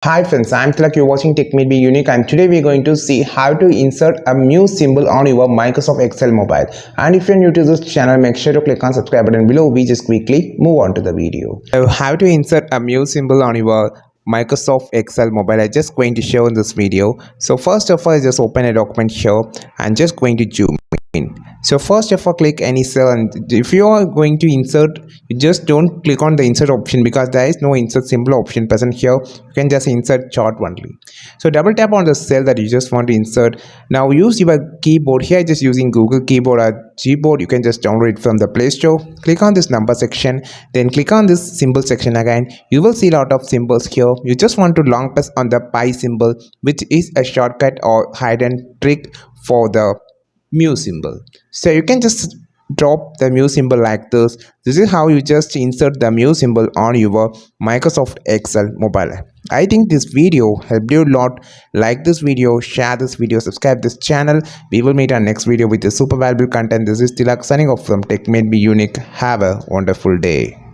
Hi friends, I'm Tilak. You're watching Tech May Be Unique, and today we're going to see how to insert a Muse symbol on your Microsoft Excel mobile. And if you're new to this channel, make sure to click on subscribe button below. We just quickly move on to the video. So how to insert a Muse symbol on your Microsoft Excel mobile, I'm just going to show in this video. So first of all, just open a document here and just going to zoom in. So first of all, click any cell, and if you are going to insert, you just don't click on the insert option because there is no insert symbol option present here. You can just insert chart only. So double tap on the cell that you just want to insert. Now use your keyboard. Here just using Google keyboard or Gboard. You can just download it from the Play Store. Click on this number section, then click on this symbol section again. You will see a lot of symbols here. You just want to long press on the pi symbol, which is a shortcut or hidden trick for the Muse symbol. So you can just drop the Muse symbol like this. This is how you just insert the Muse symbol on your Microsoft Excel mobile app. I think this video helped you a lot. Like this video, share this video, subscribe this channel. We will meet our next video with the super valuable content. This is Tilak signing off from Tech Made Me Unique. Have a wonderful day.